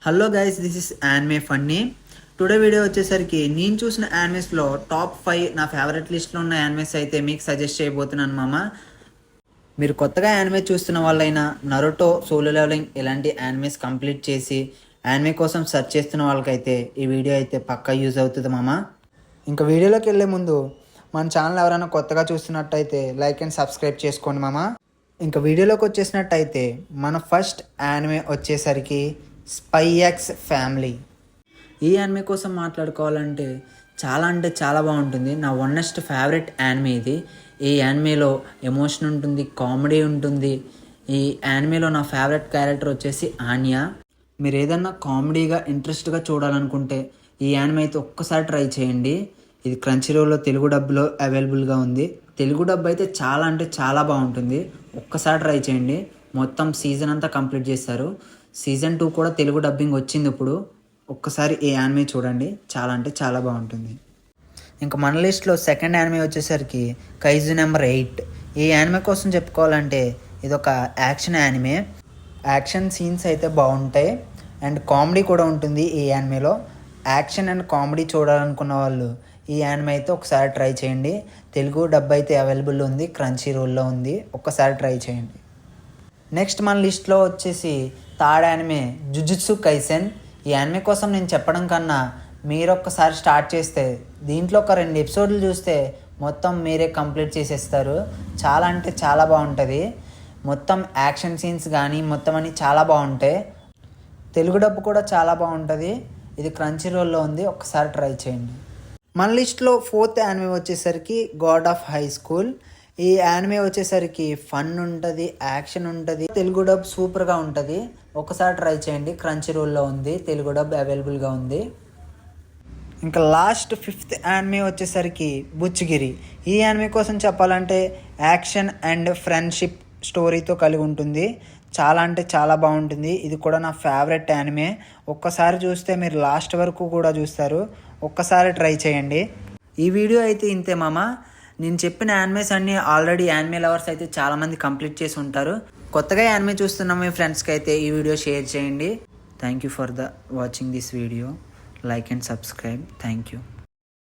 Hello guys, this is anime funny. Today video వచ్చేసరికి నేను చూసిన యానిమేస్లో టాప్ 5 నా ఫేవరెట్ లిస్ట్లో ఉన్న యానిమేస్ అయితే మీకు సజెస్ట్ చేయబోతున్నాను మామ. మీరు కొత్తగా యానిమే చూస్తున్న వాళ్ళైనా, నరుటో, సోలో లెవెలింగ్ ఇలాంటి యానిమేస్ కంప్లీట్ చేసి యానిమే కోసం సెర్చ్ చేస్తున్న వాళ్ళకైతే ఈ వీడియో అయితే పక్కా యూజ్ అవుతుంది మామ. ఇంకా వీడియోలోకి వెళ్ళే ముందు మన ఛానల్ ఎవరైనా కొత్తగా చూస్తున్నట్టయితే లైక్ అండ్ సబ్స్క్రైబ్ చేసుకోండి మామ. ఇంకా వీడియోలోకి వచ్చేసినట్టయితే మన ఫస్ట్ యానిమే వచ్చేసరికి స్పై ఎక్స్ ఫ్యామిలీ. ఈ యానిమే కోసం మాట్లాడుకోవాలంటే చాలా బాగుంటుంది. నా వన్నెస్ట్ ఫేవరెట్ యానిమే ఇది. ఈ యానిమేలో ఎమోషన్ ఉంటుంది, కామెడీ ఉంటుంది. ఈ యానిమేలో నా ఫేవరెట్ క్యారెక్టర్ వచ్చేసి ఆన్యా. మీరు ఏదన్నా కామెడీగా ఇంట్రెస్ట్గా చూడాలనుకుంటే ఈ యానిమే అయితే ఒక్కసారి ట్రై చేయండి. ఇది క్రంచీరోల్లో తెలుగు డబ్లో అవైలబుల్గా ఉంది. తెలుగు డబ్ అయితే చాలా బాగుంటుంది. ఒక్కసారి ట్రై చేయండి. మొత్తం సీజన్ అంతా కంప్లీట్ చేస్తారు. సీజన్ 2 కూడా తెలుగు డబ్బింగ్ వచ్చింది. ఇప్పుడు ఒక్కసారి ఈ యానిమే చూడండి, చాలా బాగుంటుంది. ఇంకా మన లిస్ట్లో సెకండ్ యానిమే వచ్చేసరికి కైజు నెంబర్ 8. ఈ యానిమే కోసం చెప్పుకోవాలంటే ఇది ఒక యాక్షన్ యానిమే. యాక్షన్ సీన్స్ అయితే బాగుంటాయి అండ్ కామెడీ కూడా ఉంటుంది ఈ యానిమేలో. యాక్షన్ అండ్ కామెడీ చూడాలనుకున్న వాళ్ళు ఈ యానిమే అయితే ఒకసారి ట్రై చేయండి. తెలుగు డబ్ అయితే అవైలబుల్ ఉంది, క్రంచీ రోల్లో ఉంది. ఒక్కసారి ట్రై చేయండి. నెక్స్ట్ మన లిస్ట్లో వచ్చేసి థర్డ్ యానిమే జుజుత్సు కైసెన్. ఈ యానిమే కోసం నేను చెప్పడం కన్నా మీరు ఒక్కసారి స్టార్ట్ చేస్తే దీంట్లో ఒక 2 ఎపిసోడ్లు చూస్తే మొత్తం మీరే కంప్లీట్ చేసేస్తారు. చాలా బాగుంటుంది. మొత్తం యాక్షన్ సీన్స్ కానీ మొత్తం అన్నీ చాలా బాగుంటాయి. తెలుగు డబ్బు కూడా చాలా బాగుంటుంది. ఇది క్రంచీ రోల్లో ఉంది. ఒక్కసారి ట్రై చేయండి. మన లిస్ట్లో ఫోర్త్ యానిమే వచ్చేసరికి గాడ్ ఆఫ్ హై స్కూల్. ఈ యానిమే వచ్చేసరికి ఫన్ ఉంటుంది, యాక్షన్ ఉంటుంది. తెలుగు డబ్ సూపర్గా ఉంటుంది. ఒకసారి ట్రై చేయండి. క్రంచీ రోల్లో ఉంది, తెలుగు డబ్ అవైలబుల్గా ఉంది. ఇంకా లాస్ట్ ఫిఫ్త్ యానిమే వచ్చేసరికి బుచ్చిగిరి. ఈ యానిమే కోసం చెప్పాలంటే యాక్షన్ అండ్ ఫ్రెండ్షిప్ స్టోరీతో కలిగి ఉంటుంది. చాలా బాగుంటుంది. ఇది కూడా నా ఫేవరెట్ యానిమే. ఒక్కసారి చూస్తే మీరు లాస్ట్ వరకు కూడా చూస్తారు. ఒక్కసారి ట్రై చేయండి. ఈ వీడియో అయితే ఇంతే మామ. నేను చెప్పిన యానిమేస్ అన్నీ ఆల్రెడీ యానిమే లవర్స్ అయితే చాలామంది కంప్లీట్ చేసి ఉంటారు. కొత్తగా యానిమే చూస్తున్న మీ ఫ్రెండ్స్కి అయితే ఈ వీడియో షేర్ చేయండి. Thank you for watching this video. Like and subscribe. Thank you.